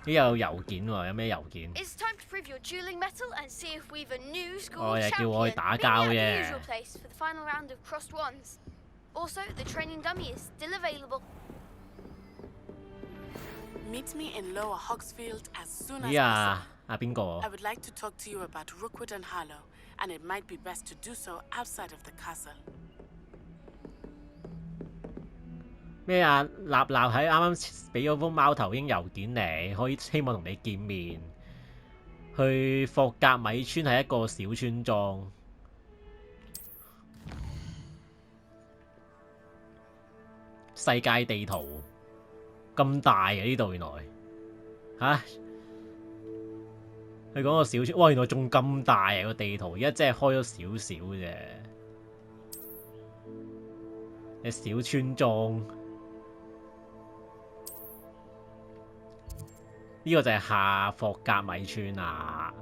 呢有郵件喎，有咩郵件？哦，又叫我去打交啫。咦呀，阿邊個？ I would like to talk to you about Rookwood and Harlow, and it might be best to do so outside of the castle. 咩啊？立立喺啱啱俾咗封貓頭鷹郵件嚟，可以希望同你見面。去霍格米村係一個小村莊。世界地圖咁大嘅呢度原來嚇。佢講個小村，哇！原來仲咁大啊個地圖，而家真係開咗少少啫。嘅小村莊。 呢個就係下霍格米村啊！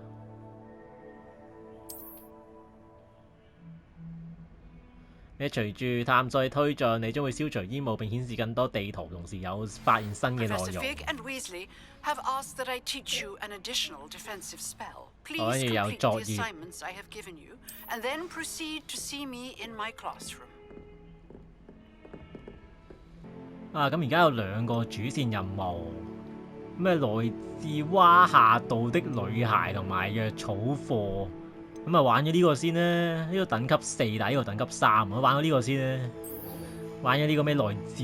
隨住探索推進，你將會消除煙霧並顯示更多地圖，同時有發現新嘅內容。跟住有作業。啊！咁而家有2個主線任務。 咩來自哇下度的女孩同埋藥草課，咁啊玩咗呢個先啦，呢個等級4，但係呢個等級3，我玩咗呢個先啦，玩咗呢個咩來自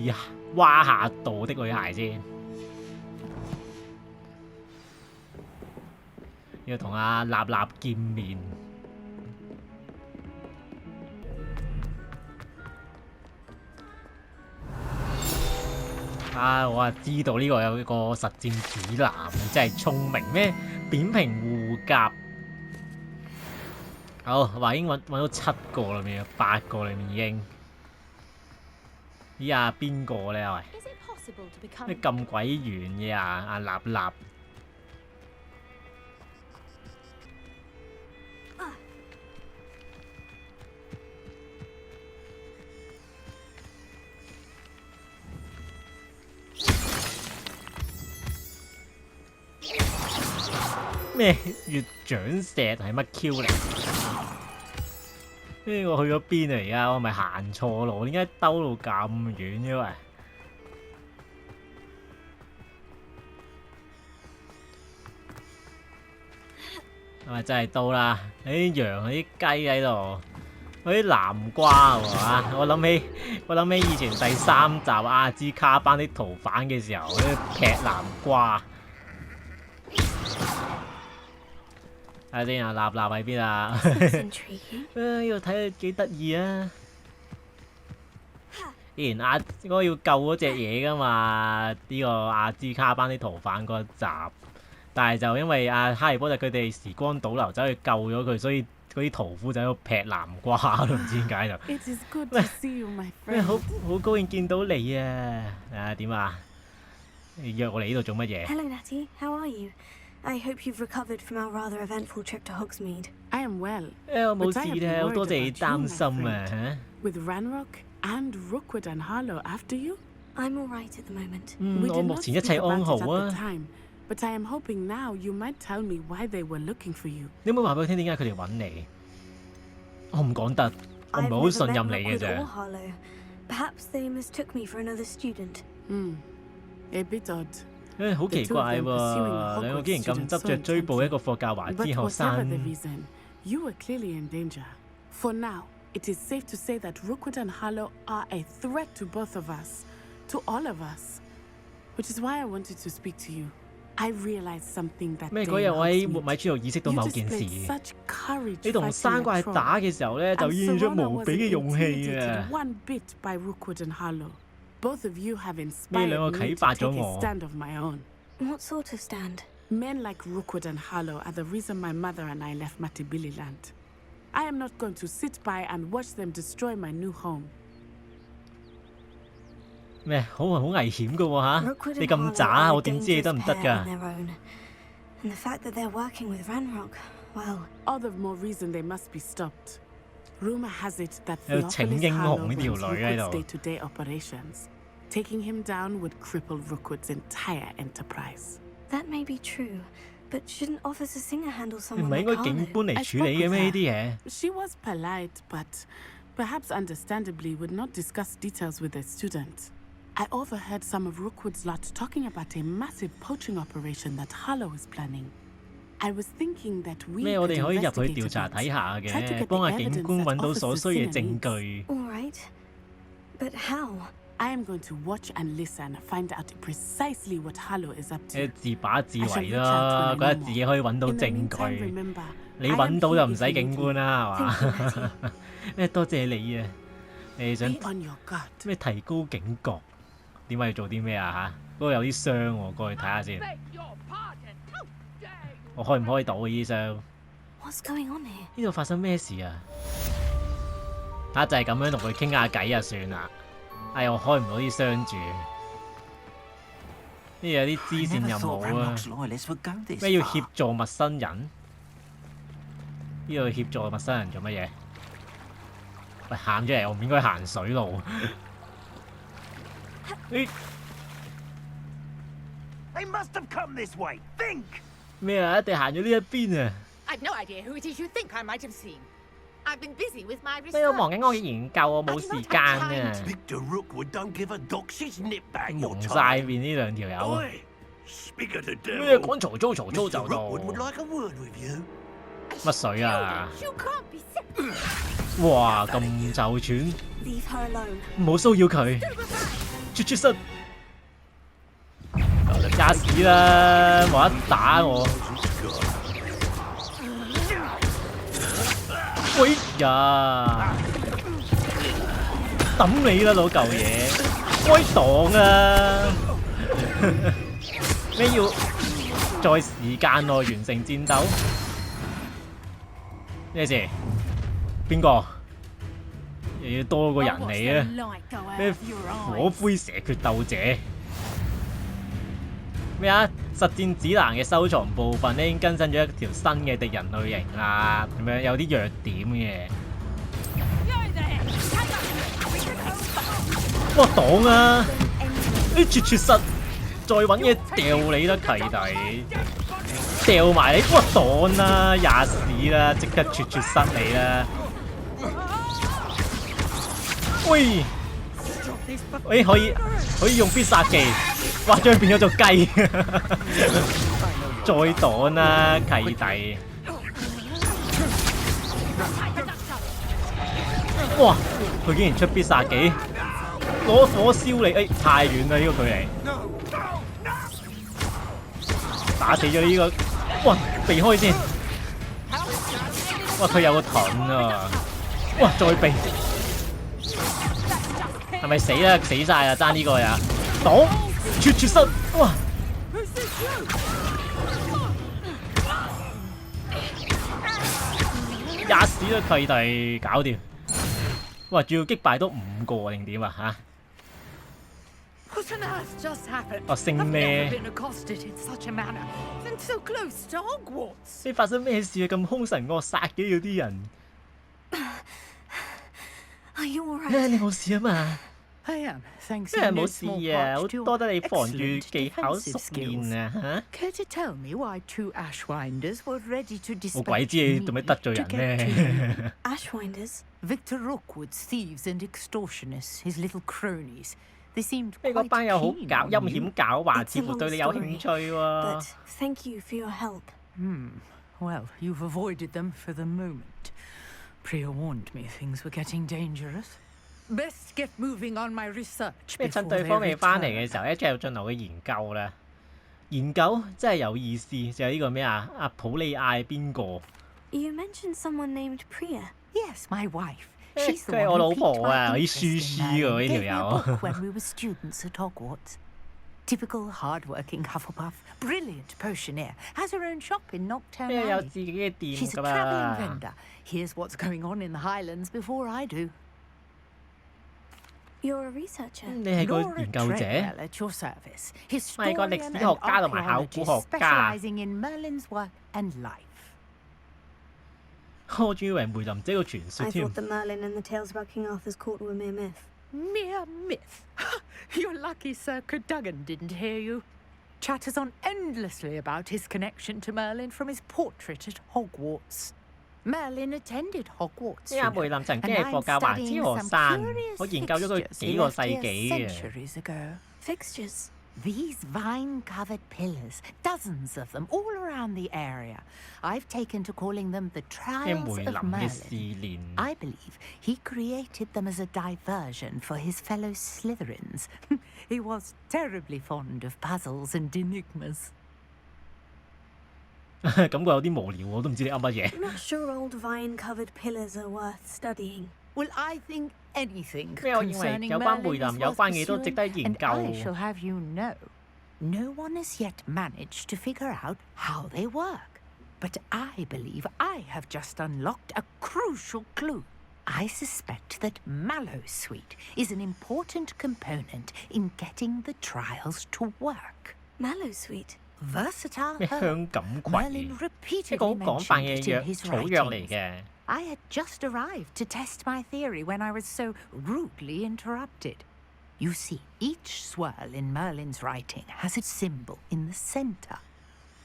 哇下度的女孩先，要同阿立立見面。 啊！我知道呢個有個實戰指南，真係聰明咩？扁平護甲，好話已經揾到7個啦，未8個裏面已經。咦啊，邊個咧？喂，咩咁鬼遠嘅啊？阿立立。 咩月長石係乜 Q 嚟？呢個去咗邊啊？而家我係咪行錯路？點解兜路咁遠嘅喂？係咪真係到啦？啲羊、啲雞喺度，嗰啲南瓜喎嚇！我諗起以前第3集阿茲卡班啲逃犯嘅時候，啲劈南瓜。 睇下先啊，立立喺邊啊？呢度睇下幾得意啊！以前嗰個要救嗰隻嘢噶嘛，呢個阿茲卡班啲逃犯嗰一集，但係就因為阿哈利波特佢哋時光倒流走去救咗佢，所以嗰啲屠夫就喺度劈南瓜都唔知點解就。喂，好高興見到你啊！點啊？你約我嚟呢度做乜嘢 ？Hello, Natty. How are you? I hope you've recovered from our rather eventful trip to Hogsmeade. I am well. 我冇事咧，好多謝你擔心啊嚇。With Ranrock and Rookwood and Harlow after you, I'm all right at the moment. 我目前一切安好啊。But I am hoping now you might tell me why they were looking for you. 你有冇話俾我聽點解佢哋揾你？我唔講得，我唔係好信任你嘅啫。Perhaps they mistook me for another student. A bit odd. 好奇怪喎，兩個竟然咁執着追捕一個霍格華茲學生。 You were clearly in danger. For now, it is safe to say that Rookwood and Harlow are a threat to both of us, to all of us. Which is why I wanted to speak to you. I realized something that 咩嗰日我喺活米村度意識到某件事。你同山怪打嘅時候咧，就現出無比嘅勇氣啊！ Both of you have inspired me to take a stand of my own. What sort of stand? Men like Rookwood and Harlow are the reason my mother and I left Matabeleland. I am not going to sit by and watch them destroy my new home. 咩？好危險噶喎嚇！你咁渣，我點知你得唔得㗎？ And the fact that they're working with Ranrock, well, all the more reason they must be stopped. Rumor has it that 有請英雄呢條女喺度。 day-to-day operations. Taking him down would cripple Rookwood's entire enterprise. That may be true, but shouldn't Officer Singer handle 唔 someone 係應 like 該警 Harlow? 官嚟 I 處 spoke 理嘅 with 咩呢 her. 啲嘢？ She was polite, but perhaps understandably would not discuss details with a student. I overheard some of Rookwood's lot talking about a massive poaching operation that Harlow is planning. I was thinking that we 咩？我 could 哋可以入去 investigate 調查 a 睇 bit, 下 try to 嘅， get 幫 the 下警 evidence 官 that 揾到所 Officer 需嘅 Singer 證 needs. 據。 All right. But how? I am going to watch and listen, find out precisely what Harlow is up 你 to. 自把自 I 為 shall reach 啦， out 覺 when I 得 know 自己可以揾到 more. In the 證 meantime, 據。 remember, 你 I am 揾到 here 就唔 if 使 you 警 need 官 me. 啦，係 Thank you, 嘛 Matthew.？咩多謝你啊！你想 Be on your guard. 咩提高警覺？點解要做啲咩啊？嚇，嗰度有啲箱喎，過去睇下先。我開唔開到啊？呢啲箱？ What's going on here? 呢度發生咩事啊？就係咁樣同佢傾下偈啊，算啦。哎呀，我開唔到啲箱住。呢有啲支線任務啊！咩要協助陌生人？呢度協助陌生人做乜嘢？喂，行咗嚟，我唔應該行水路。咩啊？一定行咗呢一邊啊！ I've no idea who it is you think I might have seen. I've been busy with my 咩我忙 research. 緊我嘅研究，我冇時間啊！ Victor Rookwood don't give a dock's nip back your 蒙晒 time. 面呢兩條友。 Oi, speak of the 咩 devil. 講嘈租嘈租 Mr. 就到 Rookwood would like a word with you. 乜水啊？ You can't be sick. 哇，咁就串， Leave her alone. 唔好騷擾佢，出室，吔屎啦！冇得打我。喂呀！抌你啦，攞嚿嘢，開檔啊！咩要在時間內完成戰鬥？咩事？邊個？又要多個人嚟啊！咩火灰蛇決鬥者？咩啊？實戰指南嘅收藏部分咧已經更新咗一條新嘅敵人類型啦，咁樣有啲弱點嘅。哇！擋啊！啲絕室，再揾嘢掉你啦，契弟！掉埋你！哇！擋啦，吔屎啦！即刻絕室你啦！喂！喂，可以用必殺技，哇！將佢變咗做雞，再擋啦，契弟！哇！佢竟然出必殺技，攞火燒你！哎，太遠啦呢個距離，打死咗呢個，哇！避開先，哇！佢有個盾啊！哇！再避。係咪死啦？死晒啦！爭呢個呀！擋絕室，哇！吔屎啦，契弟，搞掂！哇！仲要擊敗多5個定點啊？嚇！ What on earth just happened? 哦，升 I've 咩 never？been accosted in such a manner, and so close to Hogwarts. 你發生咩事啊？咁兇神惡煞嘅嗰啲人， Are you all 你 right? 冇事啊嘛？ I am, thanks 真係 in 冇 no 事 small 啊！ part 好 to 多 your 得你防住 excellent 技巧 defensive 熟練 skills. 啊！嚇！ Care to tell me why 2 Ashwinders were ready to 我鬼 dispatch 知你 me 做咩得罪 to 人 get to you? 咩？ Ashwinders? Victor Rookwood's thieves and extortionists, his little cronies. They seemed 你嗰 quite 班友好 keen 陰 on 險 you. 狡猾， It's 似 a 乎 long 對你有 story, 興趣喎 but。thank you for your help. Well, you've avoided them for the moment. Priya warned me things were getting dangerous. Best get moving on my research 咩 before 趁對 they 方未翻嚟 return. 嘅時候，一早進行嘅研究啦。研究真係有意思，就係呢個咩啊？阿普利亞邊個？ You mentioned someone named Priya. Yes, my wife. 誒 She's the 佢係 one 我 who 老 piqued 婆啊！ my 啲 interest 書 in 書喎呢 Merlin. 條 Gave me a 友。 book when we were students at Hogwarts. Typical hard-working Hufflepuff, brilliant potioneer, has her own shop in Knocktown 咩有 Alley. 自己嘅店 She's a 㗎 travelling 嘛？ vendor. Here's what's going on in the Highlands before I do. You're a researcher. 你係個 Laura 研究者， Treadwell at your service. 係個歷 Historian 史 and 學家同埋考古 archaeologist 學家。 specializing in Merlin's work and life. 我仲以為梅林這個傳說 I 添 thought。the Merlin and the tales about King Arthur's court were mere myth. Mere myth. You're lucky Sir Cadogan didn't hear you. Chatters on endlessly about his connection to Merlin from his portrait at Hogwarts. Merlin attended Hogwarts, 呢阿梅林曾經係霍格華茲學生，我研究咗佢幾個世紀嘅。 centuries ago. Fixtures. These vine-covered pillars, dozens of them all around the area. I've taken to calling them the 咩 Trials 梅 of 林嘅試 Merlin. 煉？ I believe he created them as a diversion for his fellow Slytherins. He was terribly fond of puzzles and enigmas. 感覺有啲無聊，我都唔知你噏乜嘢。 I'm not sure old vine-covered pillars are worth studying. Well, I think anything 咩？我認為 concerning 有關梅 Merlin is 林有 worth 關嘢都值 pursuing, 得研 and I 究。 shall have you know, no one has yet managed to figure out how they work. But I believe I have just unlocked a crucial clue. I suspect that Mallowsweet is an important component in getting the trials to work. Mallowsweet. Versatile 咩 herb. 香感葵？ Merlin 一個 repeatedly 好廣泛 mentioned 嘅 it in 藥 his 草藥嚟 writings. 嘅。 I had just arrived to test my theory when I was so rudely interrupted. You see, each swirl in Merlin's writing has a symbol in the center.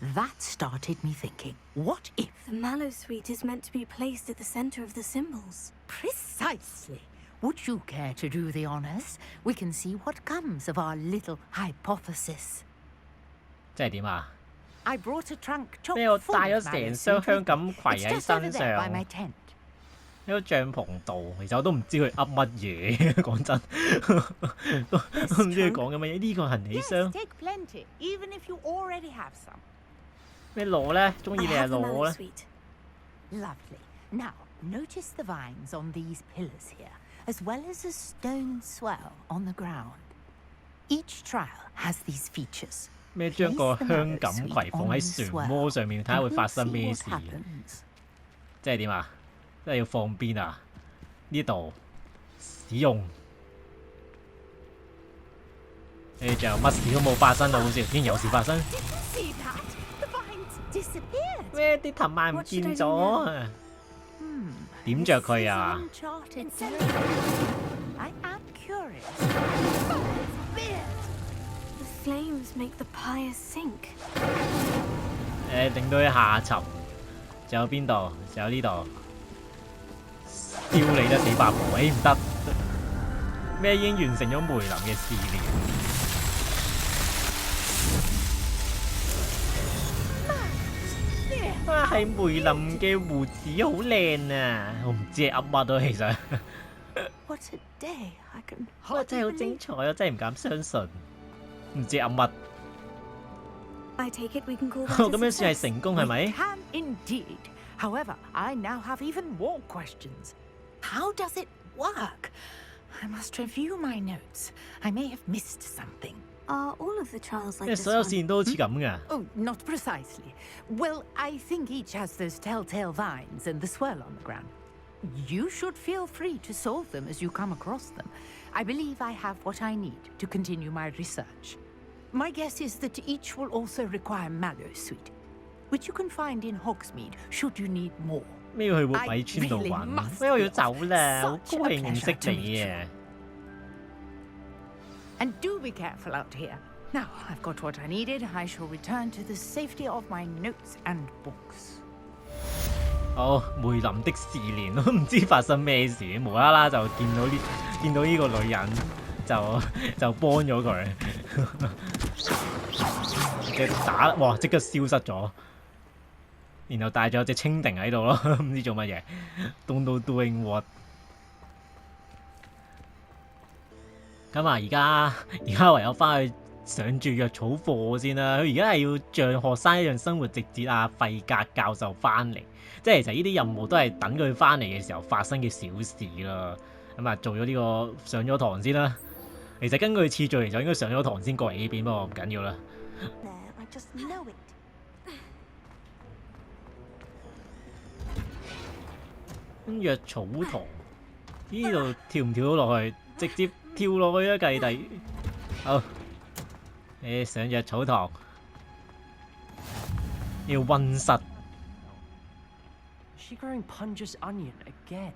That started me thinking, what if? The Mallowsweet is meant to be placed at the center of the symbols. Precisely. Would you care to do the honors? We can see what comes of our little hypothesis. 即係點啊？ I brought a trunk chock 咩？我 full 帶 of 咗成 Mallowsweet 箱 with 香 me. 感葵 It's 喺 just over 身 there by 上， my tent. 喺個帳篷度。其實我都唔知佢噏乜嘢，講真，都唔知佢講緊乜嘢。呢個行李 Yes, 箱 take plenty, even if you already have some. 咩攞咧？中 I 意你係 have the 攞咧？ Mallowsweet. Lovely. Now, notice the vines on these pillars here, as well as a stone swell on the ground. Each trial has these features. 咩將個香感葵放喺漩渦上面，睇下會發生咩事？ happens. 即係點啊？即係要放邊啊？呢度使用。你仲有乜事都冇發生到，好似竟然有事發生。 See that? The vines disappeared. 咩啲藤蔓唔見咗？點着佢啊？ Uncharted territory. I am curious. The flames make the pyre sink. 令到佢下沉。仲有邊度？仲有呢度。燒你得死八婆！唔得。咩已經完成咗梅林嘅試煉？啊，係梅林嘅胡子好靚啊！我唔知係噏乜都其實。 What a day. I can 哇！真係好 hardly 精 believe 彩啊！真係唔敢相信。唔知噏乜。 I take it we can call 咁 that a 樣算係 success. 成功係咪？ Can indeed. However, I now have even more questions. How does it work? I must review my notes. I may have missed something. Are all of the trials 因 like 為 this 所有 one? 試驗都好似咁㗎。 Oh, not precisely. Well, I think each has those telltale vines and the swirl on the ground. You should feel free to solve them as you come across them. I believe I have what I need to continue my research. My guess is that each will also require Mallowsweet, which you can find in Hogsmeade should you need more. 咩要去會鬼村度 I really 揾？ must 咩我要 be 走啦！好 such 高 a 興認識 pleasure to 你 meet 啊！ And do be careful out here. Now, I've got what I needed. I shall return to the safety of my notes and books. 好，梅林的試煉都唔知發生咩事，無啦啦就見到呢個女人就幫咗佢，即打哇即刻消失咗，然後帶咗隻蜻蜓喺度咯，唔知做乜嘢 ，don't know doing what。咁啊，而家唯有翻去上住藥草課先啦。佢而家係要像學生一樣生活直至阿費格教授翻嚟，即係其實呢啲任務都係等佢翻嚟嘅時候發生嘅小事啦。咁啊，做咗呢個上咗堂先啦。其實根據次序嚟就應該上咗堂先過嚟呢邊，不過唔緊要啦。 There, I just know it. 藥草堂呢度跳唔跳到落去？直接跳落去啊！計第好，你上藥草堂要溫室。 Is she growing Punja's onion again?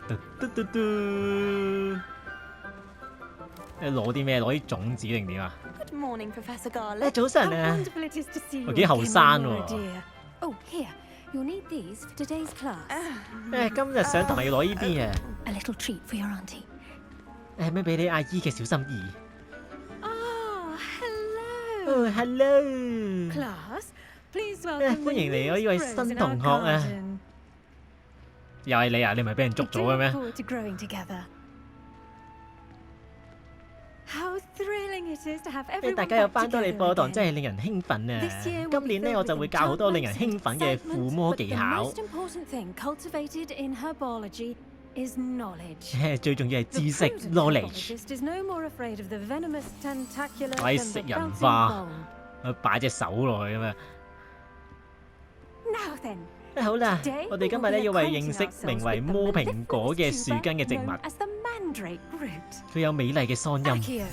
嘟嘟嘟。攞啲咩？攞啲種子定點啊？ Good morning, Professor Garlic. 早晨 How 啊！ wonderful it is to see you 我幾後 again, 生 my 喎。 dear. Oh, here. You'll need these for today's class. 今日上堂要攞呢啲啊！ A little treat for your auntie. 咩俾你阿姨嘅小心意？ Oh, hello. 哦 ，hello。 Class, please welcome 歡迎嚟我呢位新同學啊！又係你啊？你唔係俾人捉咗嘅咩？ Forward to growing together. How thrilling it is to have everyone 大家有 back 翻多嚟 together 課堂， again. 真係令人興奮 This year 啊！ will 今 be 年呢， filled 我就會教好多令人興奮嘅附魔技 but 巧 the。most important thing cultivated in herbology is knowledge. 最重要係 The 知識 prudent knowledge。 herbologist is no more afraid of the venomous tentacular 喂 than 食 the 人 bouncing 花 bulb. 擺隻手落去咁啊！ Now then, 好啦， today 我哋 we 今 will 日咧 be 要為 acquainting 認識 ourselves 名為 with the 魔蘋果嘅 mellifluous 樹根嘅植 tuber 物， known as the mandrake root. 佢有美麗嘅嗓音。 Accio.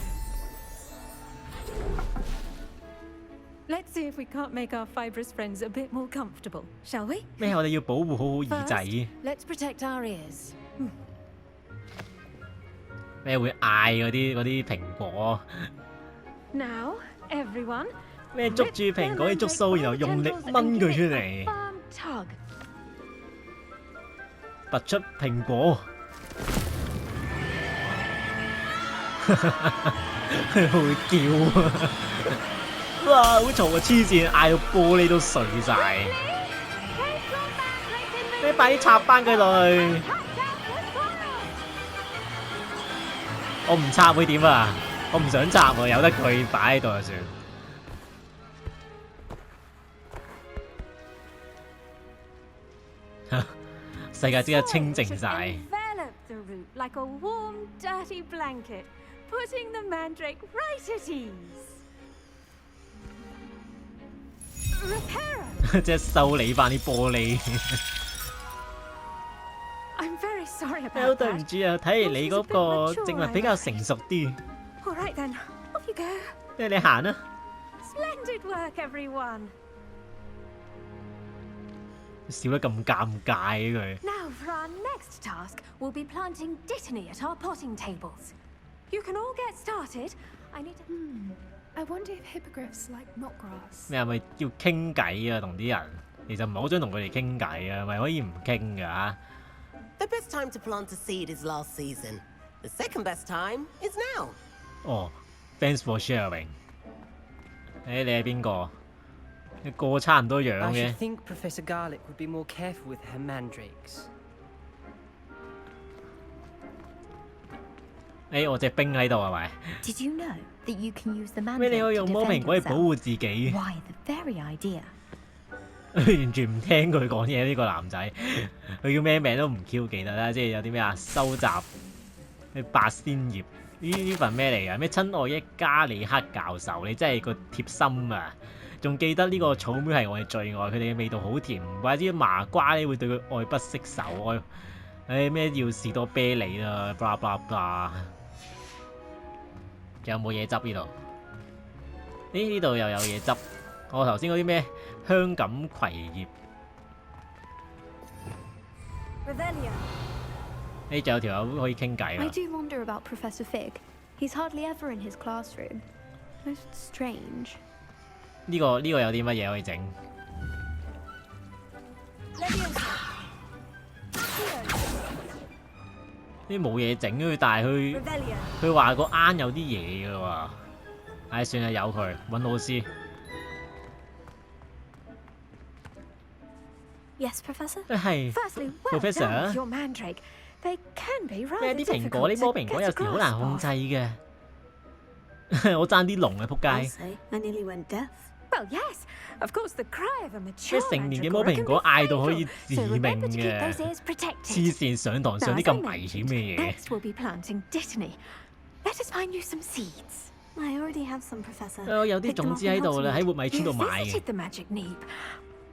Let's see if we can't make our fibrous friends a bit more comfortable, shall we? 咩？我哋要保護好好耳仔。 First, let's protect our ears. 咩會嗌嗰啲蘋果？ Now, everyone, 咩捉住蘋果啲觸鬚，然後用力掹佢出嚟， firm tug. 拔出蘋果。佢會叫啊！哇，好嘈啊！黐線，嗌到玻璃都碎晒。你快啲插翻佢落去！我唔插會點啊？我唔想插喎，由得佢擺喺度就算。世界即刻清靜晒。 Envelop the root like a warm, dirty blanket, putting the mandrake right at ease. Reparo! 即係修理翻啲玻璃。 I'm very sorry 好 about 對唔 that. 住啊，睇嚟你嗰個植物比較成熟啲。 All right then, off you go. 即係你行啦。 Splendid work, everyone. 笑得咁尷尬嘅佢。 Now for our next task, we'll be planting dittany at our potting tables. You can all get started. I need to... I wonder if hippogriffs like knotgrass. 你係咪要傾偈啊？同啲人其實唔係好想同佢哋傾偈啊，咪可以唔傾㗎嚇。 The best time to plant a seed is last season. The second best time is now. 哦 ，thanks for sharing。你係邊個？你個差唔多樣 I 嘅 should。think Professor Garlic would be more careful with her mandrakes. 我隻兵喺度係咪？ Did you know that you can use the 咩？你 mandrake 可以 to 用魔 defend 蘋果去保 yourself? 護自己。 Why, the very idea. 完全唔聽佢講嘢呢個男仔，佢叫咩名都唔 Q 記得啦，即係有啲咩啊收集咩八仙葉呢份咩嚟㗎？咩親愛一加里克教授，你真係個貼心啊！仲記得呢個草莓係我嘅最愛，佢哋嘅味道好甜，唔怪之麻瓜咧會對佢愛不釋手。咩要士多啤梨啦，blah blah blah。有冇嘢執呢度？呢度又有嘢執。我頭先嗰啲咩香錦葵葉， Revelio. 仲有條友可以傾偈 I 啊！ do wonder about Professor Fig. He's hardly ever in his classroom. Most strange. 呢個有啲乜嘢可以整？ Leviosa. Accio. 啲冇嘢整佢，但係 Revelio. 佢話個啱有啲嘢㗎喎。唉，算啦，由佢揾老師。 Yes, Professor? 係 Firstly, well Professor? done with your mandrake. They can be 咩 rather 啲蘋果啲 difficult 魔 to 蘋果 get 有 a 時好難 grasp 控制 of. 嘅。我爭啲聾啊！仆 I'll 街！ say, I nearly went deaf. Well, yes, of course, the cry of a 咩 mature 成年嘅魔 mandragora 蘋 can 果 be 嗌到可以 fatal, 致 so 命 remember to keep 嘅 those ears 黐 protected. 線上堂 Now, 上 as 啲咁 I 危險 mentioned, 嘅嘢。 next we'll be planting dittany. Let us find you some seeds. I already have some, Professor. 有啲種子喺度啦，喺活米村度 You 買嘅 visited。the magic neep.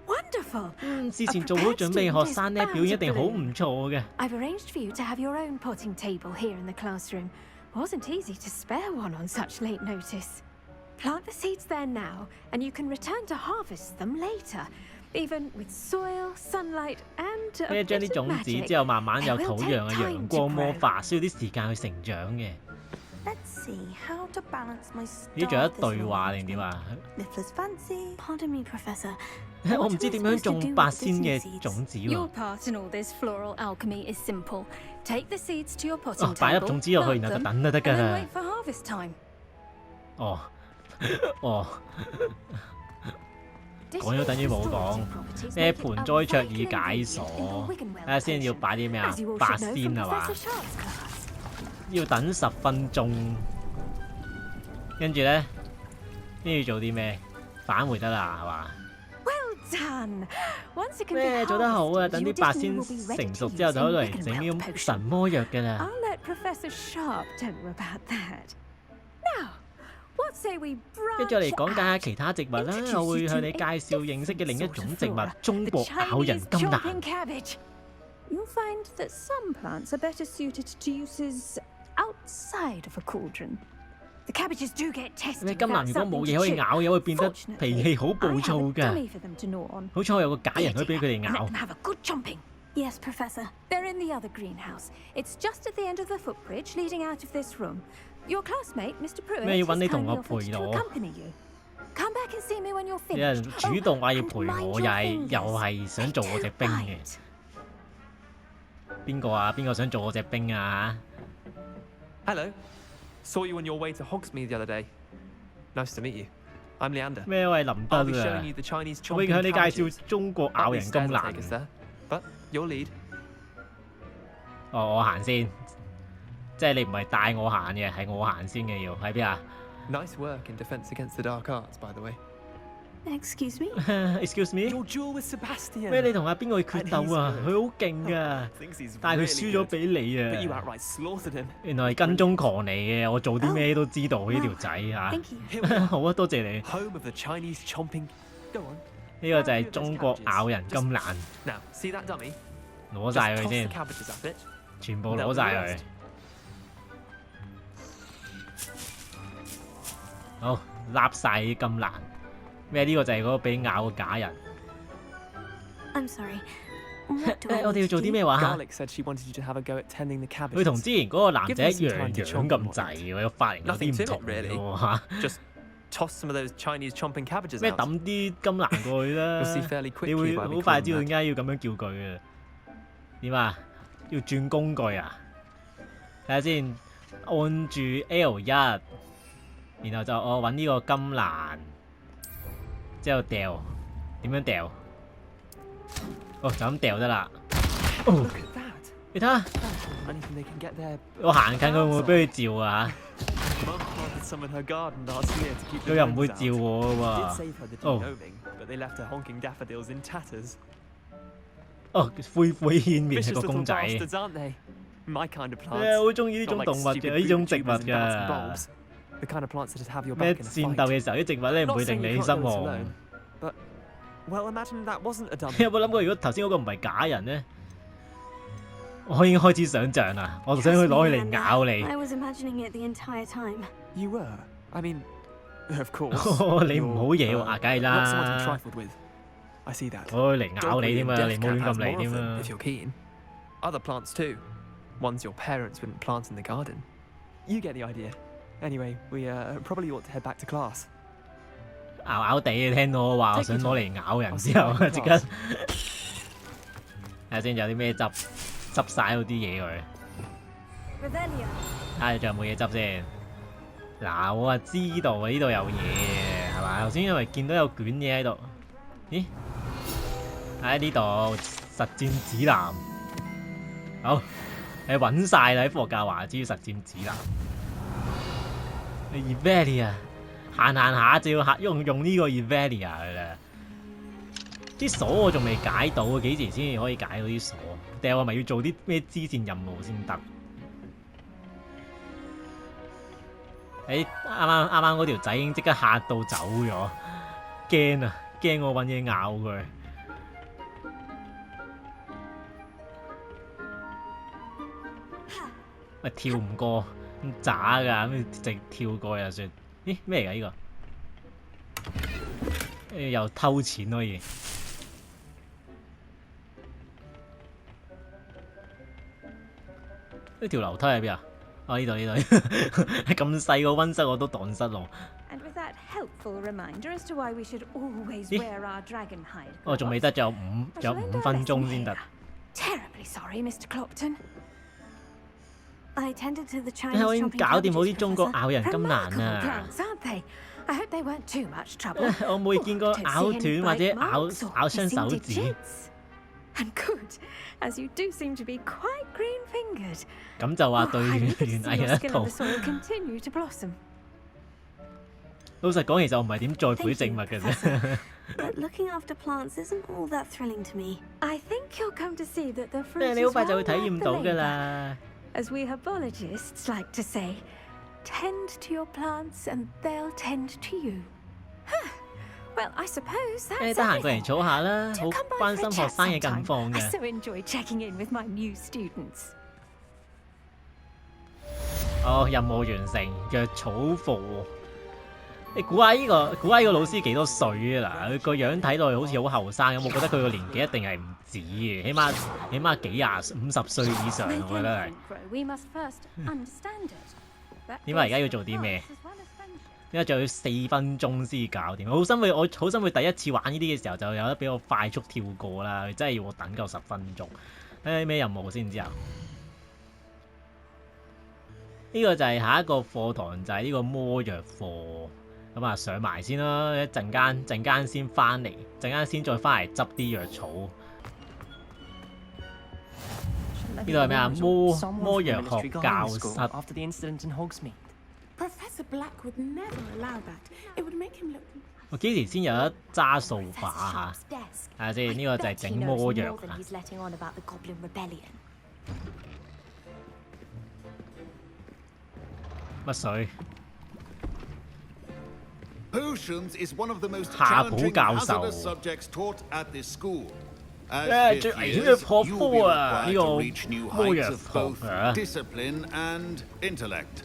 Wonderful. 事前做好準備，學生咧表現一定好唔錯嘅。 I've arranged for you to have your own potting table here in the classroom. Wasn't easy to spare one on such late notice. Plant the seeds there now, and you can return to harvest them later. Even with soil, sunlight, and 跟住將啲種子之後，慢慢有土壤嘅陽光魔法，需要啲時間去成長嘅。Let's see how to balance my 咦，仲有一對話定點啊？ Niffler's fancy. Pardon me, Professor. 我唔知點樣種八仙嘅種子 Your 喎。part in all this floral alchemy is simple. Take the seeds to your 哦， potting 擺粒 table, 種子落去， plant 然後就 them, 等就得 and 㗎 then 啦 wait。for harvest time. 哦，哦，講咗等於冇講。咩盆栽桌椅解鎖？睇下先要擺啲咩啊？八仙係嘛？要等10分鐘，跟住咧，跟住做啲咩？返回得啦，係嘛？ Well done. Once it can 咩 be 做得好啊！ harvested, 等 your 啲八 destiny 仙 will be ready 成 to 熟 use 之後，就可以 in 嚟 Wiccan 整呢 Realm 種 potion. 神魔藥㗎啦。 I'll let Professor Sharp tell you about that. Now, what say we 跟住我嚟 branch 講解下 out? 其他植物啦。 Introduce 我會 you 向 to 你介紹認識嘅另一 a 種 different 植 sort 物 of flora, ——中 the 國咬人 Chinese 金蘭。 chomping cabbage. You'll find that some plants are better suited to uses outside of a cauldron. The cabbages do get tested 咩金蘭 without 如果 something 冇 to 嘢可以 chew. 咬嘅，會變得脾氣好暴 I 躁 have a 㗎。 dummy for them to gnaw on. 好彩我有個假人可以俾佢哋 And 咬 let。them have a good chomping. Yes, Professor. They're in the other greenhouse. It's just at the end of the footbridge leading out of this room. Your classmate, Mr. Pruitt, 咩要揾 has 你同 kindly 我 offered 陪 to 我？ accompany you. Come back and see me when you're 有人 finished. 主動話要陪 and mind 我， your 又 fingers. 係想做我隻兵嘅。 Right. 邊個啊？邊個想做我隻兵啊？ Hello. Saw you on your way to Hogsmeade the other day. Nice to meet you. I'm Leander. 咩喂林德 I'll be 啊 showing？you the Chinese 我會 chomping 向你介紹 cabbages. 中國咬 Up 人 these 金 stairs will 蘭 take us。there. But you'll lead. 哦，我行先，即係你唔係帶我行嘅，係我行先嘅要喺邊啊 Nice work in defense against the dark arts, by the way. Excuse me? ？Excuse me？ Your duel with Sebastian. 咩？你同阿邊個去決鬥啊？佢好勁噶， Thinks he's 但係佢 really 輸咗 good. 俾你 But you 啊！ outright slaughtered him. 原來係跟蹤狂嚟嘅，我做啲咩都知道呢條仔啊！ Thank you. Here we are, 好啊，多謝你。 home of the Chinese chomping. Go on. 呢個就係中國咬人金蘭， Now, see that dummy? 攞 Just 晒 toss 佢 the 先， cabbages up it. 全部攞晒佢。好，笠晒啲金蘭。咩？呢個就係嗰個俾咬嘅假人。 I'm sorry. What do I 我哋要 need 做 to 啲 do? 咩話？ Garlic said she wanted you to have a go at tending the 佢同 cabbages. 之前嗰個男仔一 Give 樣 them some time to 樣 chomp 咁 on 滯嘅，個髮型有啲唔同嘅喎嚇。 Just toss some of those Chinese chomping cabbages 咩 out. 抌啲金蘭過去 You'll 啦 see fairly？你 quickly 會 why 好 we 快 call 知道 them 點解要咁樣叫佢嘅。點啊？要轉工具啊？睇下先，按住 L1，然後就我揾呢個金蘭，之後掉。點樣掉？哦，就咁掉得啦。哦， Look at that. 你睇下， Anything they can get there. 我行近佢會唔會俾佢照啊？ Mum planted some in her garden last year to keep 佢 the 又唔會 gnomes 照 out. 我 Did 喎。 save her the Oh. denoming, but they left her honking daffodils in tatters. 哦，灰灰牽面係 Vicious 個 little 公仔。 bastards, aren't they? My kind of 咩 plants. 好中意呢 Not 種 like 動物 stupid 嘅，呢種植物 booty tubers and bats and 㗎。 bulbs. The kind of plants that'd have your 咩 back in a 戰 fight. 鬥嘅時候，啲植物咧唔 Not 會 saying 令 you 你 can't 失 do this 望。 alone, but well, imagine that wasn't a 你 dummy. 有冇諗過，如果頭先嗰個唔係假人咧，我已經開始想像啦，我就想佢攞佢嚟咬你。 I was imagining it the entire time. You were. I mean, of course. 你唔好嘢 You're, 喎，梗係 not someone to be 啦。 trifled with. I see that. 我嚟咬你添啊！ Dogweed 你 and 唔好 death 亂 cat 咁 has 嚟 more 添 of them, 啊 if！you're keen. Other plants too. Ones your parents wouldn't plant in the garden. You get the idea. Anyway, we probably ought to head back to class. 咬咬地啊！聽到我話我想攞嚟咬人之後，即刻睇下先，有啲咩執晒嗰啲嘢佢。 Revelio. 睇下仲有冇嘢執先。嗱，我啊知道啊，呢度有嘢嘅，係嘛？頭先因為見到有卷嘢喺度，咦？喺呢度實戰指南。好，你揾晒啦喺霍格華茲實戰指南。Revelio 行下就要用呢個 Revelio 㗎啦。啲鎖我仲未解到啊，幾時先至可以解到啲鎖？定係我咪要做啲咩支線任務先得？啱啱嗰條仔已經即刻嚇到走咗，驚啊！驚我揾嘢咬佢。喂，跳唔過咁渣㗎，咁直跳過就算。咦？咩嚟㗎呢個？又偷錢可以。呢條樓梯喺邊啊？哦，呢度，咁細個溫室我都蕩失路。And with that helpful reminder as to why we should always wear our dragon hide. 我仲未得，仲有5分鐘先得。Terribly sorry, Mr. Clopton. I attended to the 你 Chinese 可以 chopping 搞掂好 cabbages, 啲中國 Professor. 咬人咁難 Remarkable 啊！ plants, aren't they? I hope they weren't too much trouble. 我未見過 Don't 咬 see any 斷或者 bite 咬 marks or 傷手 missing 指。 digits. And good, as you do seem to be quite green-fingered. 咁就話 Oh, 對 I'm eager to 園 see 藝 your 嘅一 skill 套 of。the soil continue to blossom. 老實講，其實我唔係點栽培植物嘅啫。 But looking after plants isn't all that thrilling to me. I think you'll come to see that the 咩 fruit 你好 is 快就 well 會體 worth 驗 the 到㗎 labour. 啦。 As we herbologists like to say, tend to your plants and they'll tend to you. Well, I suppose 你 that's 得閒過嚟 everything. 坐下啦， Do 好 come by 關 for a 心學 chat 生嘅近 sometime. 況 I 嘅。 so enjoy checking in with my new students. 哦，任務完成，藥草課。你估下呢個老師幾多歲啊？嗱，佢個樣睇落去好似好後生咁，我覺得佢個年紀一定係唔止嘅，起碼幾廿50歲以上，我覺得係。 We must first understand it. That 點解而家 goes 要 for 做啲咩？ plants as well as friendship. 點解仲要4分鐘先搞掂？我好心佢第一次玩呢啲嘅時候就有得俾我快速跳過啦，佢真係要我等夠10分鐘。睇下咩任務先之後。呢個就係下一個課堂，就係呢個魔藥課。咁啊，上埋先啦，一陣間先翻嚟，陣間先再翻嚟執啲藥草。呢度係咩啊？魔藥學教室。 After the incident in Hogsmeade. Professor Black would never allow that. It would make him look. 我幾時先有得揸掃把嚇？睇下先，呢個就係整魔藥啊！ He's letting on about the Goblin Rebellion. 乜水？ Potions is one of the most 夏普 challenging 教授。 hazardous subjects taught at this school. As 最 fifth 危險嘅 years, 學 you will 科 be 啊！呢 required 個 to reach new 魔 heights 藥 of 學 both 啊！ discipline and intellect.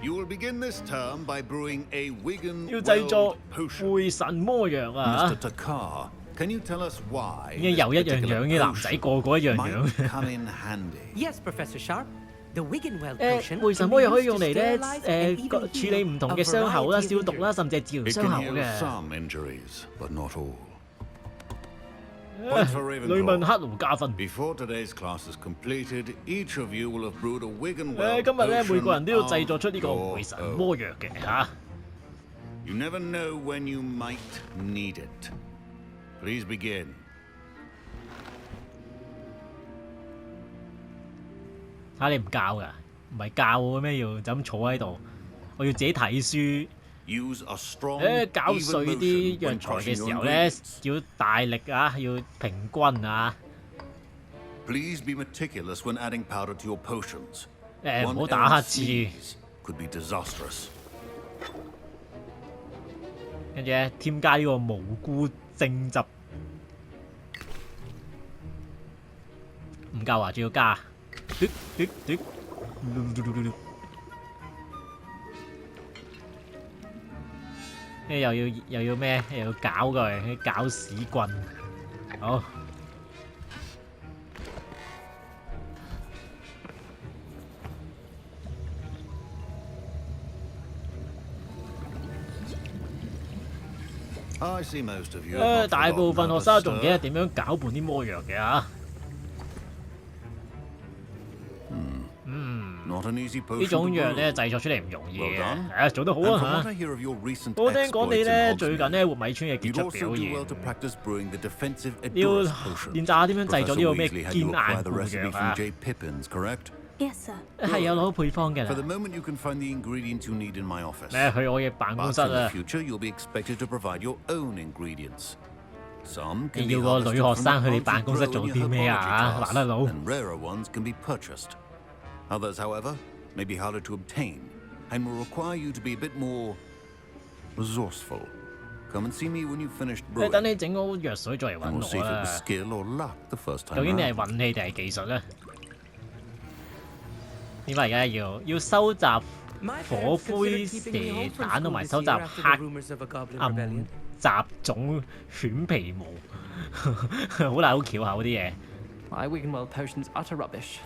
You will begin this term by brewing a Wigan 要製作 World potion. 會神魔藥啊！ Mr. Takar, can you tell us why 已經又一樣樣嘅男仔，個個一樣 might 樣。 come in handy? Yes, Professor Sharp. The Wiggenweld 誒 potion 會神 can 魔 be 藥可以 used 用 to 嚟咧 sterilize and even 處理唔同 heal 嘅 a 傷口啦、 variety 消 of 毒啦， injuries. 甚至係治療 It 傷 can 口 heal 嘅。 some injuries, but not all. 雷文克勞加分。 Before today's class is completed, each of you will have brewed a Wigan 今日咧 potion 每個人都要製 of 作出呢個 your 會神 own. 魔藥嘅嚇。 You never know when you might need it. Please begin. 嚇你唔教㗎？唔係教嘅咩？要就咁坐喺度，我要自己睇書。 Use a strong, 攪 even 碎 motion 啲藥 when 材嘅 crushing 時 your 候咧， ingredients. 要大力啊，要平均啊。 Please be meticulous when adding powder to your potions. 唔 One 好打 errant 乞嗤。 sneeze could be disastrous. 跟住咧，添加呢個蘑菇精汁，唔夠啊，仲要加。嘟嘟嘟，跟住又要咩？又要攪佢，攪屎棍。好。I see most of you. have not 大部 forgotten 分 how 學 to 生仲記得 stir. 點樣攪拌啲魔藥嘅嚇。 Not an easy 呢 potion 種 to 藥 brew. 咧製作出嚟唔容易 Well 嘅， done. 係啊，做得好 And from 啊 what I hear of your recent 我聽講你 exploits 咧 in 最近 Hogsmeade, 咧活米村嘅傑 you'd 出 also 表 do 現 well，to practice brewing the defensive 要 Edurus 練習 potion. 下點樣製作呢 Professor 個咩 Weasley had 堅 you 硬 acquire the 固 recipe 藥 from 啊？ J. Pippins, correct? Yes, sir. 係有攞配方嘅 For the 啦。 moment, you can find the ingredients you need in my office. 你去我嘅辦公 But 室 in the 啊！ future, you'll be expected to provide your own ingredients. Some 你 can 要 be 個女 harvested 學 from 生 the 去你 plants 辦 you 公室 grow 做 in 啲 your 咩 herbology 啊？ class, 難得佬。 and rarer ones can be purchased. Others, however, may be harder to obtain and will require you to be a bit more resourceful. Come and see me when you've finished 你等 brewing, 你整好藥水再嚟 and we'll 揾 see 我 if it 啦 was。skill or luck the first time 究竟你係 round. 運氣定係技術咧？點解而家要收集 My 火 parents 灰 considered 蛇 keeping me home from 蛋同 school 埋 this 收集 year after the 黑 rumors of a Goblin 暗 Rebellion. 雜種犬皮毛，好難好巧口啲嘢。 My Wiggenweld potion's utter rubbish.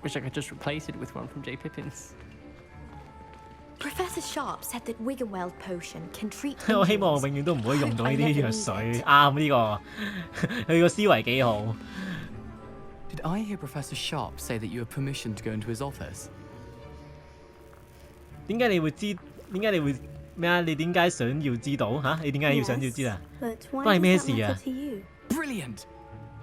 Wish I could just replace it with one from J. Pippin's. Professor Sharp said that Wiggenweld potion can treat 我希望永遠都唔會用到呢啲藥水。啱呢個，佢個思維幾好。Did I hear Professor Sharp say that you have permission to go into his office? 點解你會知？點解你會咩啊？你點解想要知道嚇？你點解要想要知啊？關你咩事啊 Brilliant!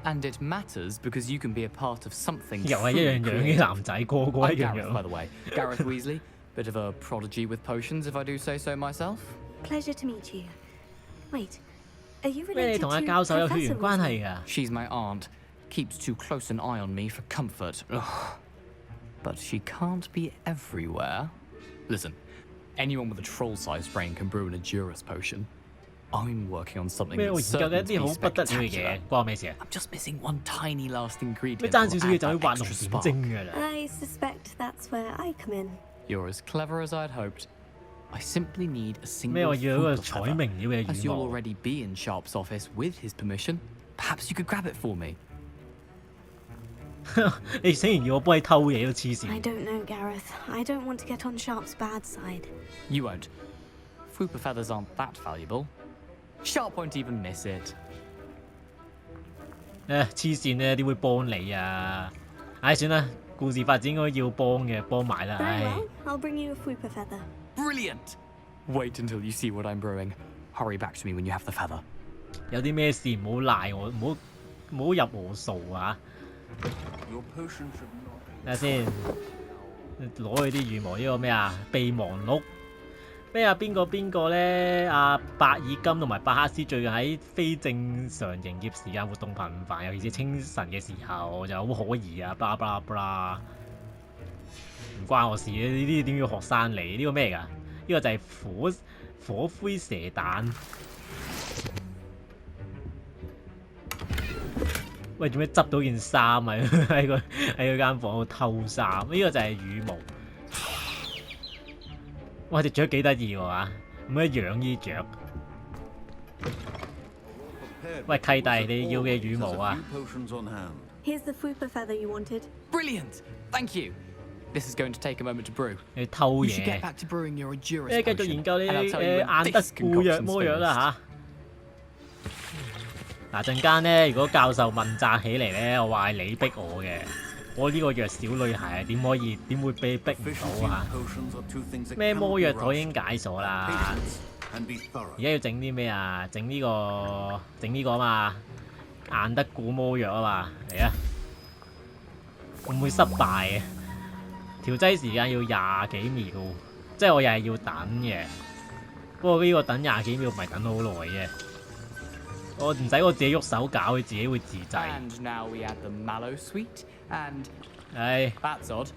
And it matters because you can be a part of something. 又係一樣樣嘅男仔，個個一樣 Gareth, 樣。 by the way, Gareth Weasley, bit of a prodigy with potions, if I do say so myself. Pleasure to meet you. Wait, are you 咩？你 related 同阿 to 教授有血 Professor 緣關 Weasley? 係㗎？ She's my aunt. Keeps too close an eye on me for comfort. Ugh. But she can't be everywhere. Listen, anyone with a troll-sized brain can brew an Edurus potion. I'm working on something 咩？我 that's 研究緊 certain 一 to 啲 be 好不得了嘅 spectacular. 嘢，關我咩事啊？ I'm just missing one tiny last ingredient. 咩爭少少嘢 that'll 就可以 add 畫 that 龍 extra 點 spark. 睛㗎啦。 I suspect that's where I come in. You're as clever as I'd hoped. I simply need a 咩？ single 我要一個 Fooper 彩 feather. 明料嘅 As 羽 you'll 毛。 already be in Sharp's office with his permission, perhaps you could grab it for me. 你竟然要我幫你偷嘢都黐 I 線。 don't know, Gareth. I don't want to get on Sharp's bad side. You won't. Fooper feathers aren't that valuable. Sharp won't even miss it. 黐線咧，點會幫你啊？唉，算啦，故事發展應該要幫嘅，幫埋啦。 Very 唉 well. I'll bring you a Fooper feather. Brilliant! Wait until you see what I'm brewing. Hurry back to me when you have the feather. 有啲咩事唔好賴我，唔好入我數啊！ Your potion should not 睇下先，攞佢啲羽毛呢個咩啊？備忘錄咩啊？邊個咧？阿伯爾金同埋伯克斯最近喺非正常營業時間活動頻繁，尤其是清晨嘅時候就好可疑啊！blah blah blah， 唔關我事嘅，呢啲點要學生嚟？呢個咩嚟㗎？呢個就係火灰蛇蛋。喂，做咩執到件衫啊？喺佢間房度偷衫，呢個就係羽毛。哇！隻雀幾得意喎，唔可以養呢雀。喂，契弟，你要嘅羽毛啊？ potions on hand. Here's the Fooper feather you wanted. Brilliant! Thank you. This is going to take a moment to brew. 你偷 You should get 嘢。 back to brewing your Edurus 你繼續 potion, 研究你 and I'll tell you 硬 when 得 this 固藥 concoction's 魔藥 finished. 啦嚇。嗱陣間咧，如果教授問責起嚟咧，我話係你逼我嘅。我呢個弱小女孩點會俾逼唔到啊？ Potions are two things that 咩 cannot 魔 be 藥我已 rushed. 經解鎖啦。 Patience and be thorough. 而家要整啲咩啊？整呢個啊嘛，硬得固魔藥啊嘛，嚟啊！會唔會失敗啊？調劑時間要20幾秒，即係我又係要等嘅。不過呢個等20幾秒唔係等好耐嘅。我唔使我自己喐手搞，佢自己會自製。 And now we add the mallow sweet, and 唉， that's odd.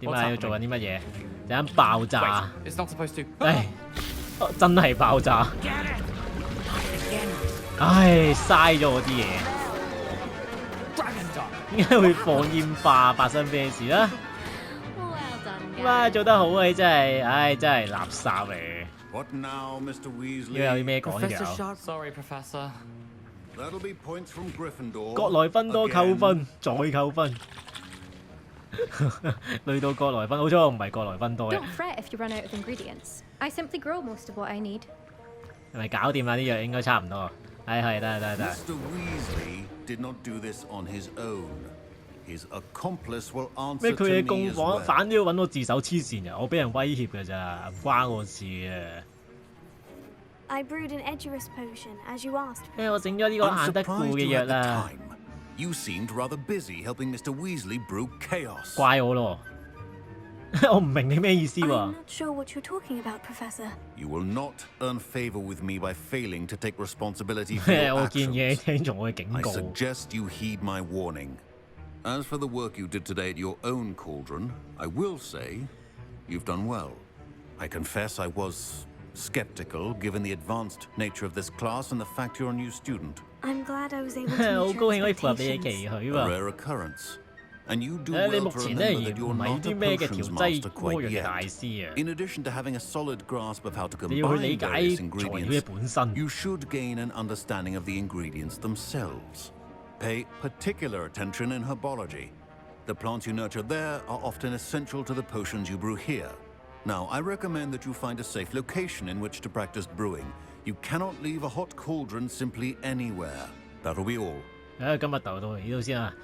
點解要做緊啲乜嘢？陣間爆炸！ Wait, it's not supposed to. 唉，真係爆炸！唉，嘥咗我啲嘢。 Dragon Dart. 點解會放煙花？發生咩事啦？ Well done, 哇，做得好啊！你真係，唉，真係垃圾嚟。 What now, Mr. 要有啲 Weasley? 咩講呢 Professor 條？ Sharp. Sorry, Professor. That'll be points from Gryffindor. 國內分多扣 Again. 分，再扣分，累到國內分。好彩我唔係國內分多嘅， Don't fret if you run out of ingredients. I simply grow most of what I need. 係咪搞掂啦？啲藥應該差唔多。係得。 Mr. Weasley did not do this on his own. His accomplice will 咩 answer 佢 to 嘅 me 共 as 犯 well. 反都要揾我自首黐線嘅，我俾人威脅㗎咋，唔關我事嘅。 I brewed an Edurus potion, as you asked. 咩我整咗呢個 I'm 硬得固 surprised 嘅 you 藥 had the 啦， time. You seemed rather busy helping Mr. Weasley brew chaos. 怪我咯。我唔明你咩意思 I'm 喎？ not sure what you're talking about, Professor. You will not earn favor with me by failing to take responsibility for your 我建議你 actions. 聽從我嘅警 I 告。 suggest you heed my warning. As for the work you did today at your own cauldron, I will say you've done well. I confess I was skeptical given the advanced nature of this class and the fact you're a new student. I'm glad I was able to 好 meet 高 your 興可以符合你嘅 expectations. 期許 A 喎。 rare occurrence. And you do 你 well 目 to 前咧 remember 而 that 唔 you're 係 not a 啲咩嘅 potions 調 master 劑魔 quite 藥嘅 yet. 大師啊！ In addition to having a solid grasp of how to 你要去 combine 理解 various 材料嘅 ingredients, 本身。 you should gain an understanding of the ingredients themselves. Pay particular attention in herbology. The plants you nurture there are often essential to the potions you brew here. Now, I recommend that you find a safe location in which to practice brewing. You cannot leave a hot cauldron simply anywhere. That'll be all. 今日鬥到呢度先啊！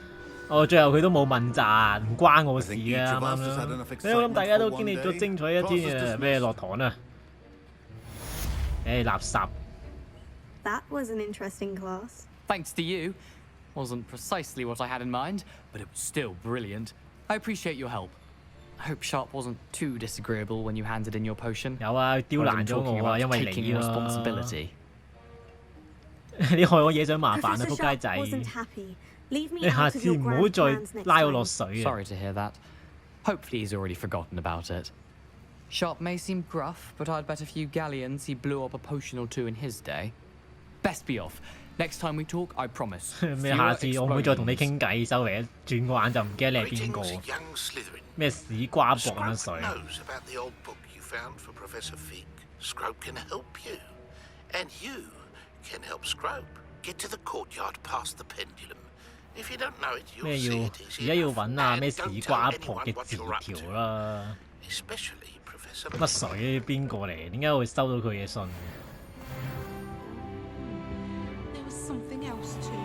最後佢都冇問責，唔關我事啊！啱啱啦。我諗大家都經歷咗精彩一天啊！咩落堂啊？垃圾。That was an interesting class. Thanks to you. Wasn't precisely what I had in mind, but it was still brilliant. I appreciate your help. I hope Sharp wasn't too disagreeable when you handed in your potion. 有啊，刁難咗我啊，因為你咯。你害我惹上麻煩啊，仆街仔！你下次唔好再拉我落水啊！ Sorry to hear that. Hopefully he's already forgotten about it. Sharp may seem gruff, but I'd bet a few galleons he blew up a potion or two in his day. Best be off. Next time we talk, I promise. 咩？下次我唔會再同你傾偈，收嚟轉個眼就唔記得你係邊個。咩屎瓜薄咁水？ knows about the old book you found for Professor Fig. Scrope can help you, and you can help Scrope get to the courtyard past the pendulum. If you don't know it, you'll 咩 see 要 it 而家要揾啊咩屎瓜薄嘅字條啦？ especially Professor 乜水？邊個嚟？點解會收到佢嘅信？ There was something else too.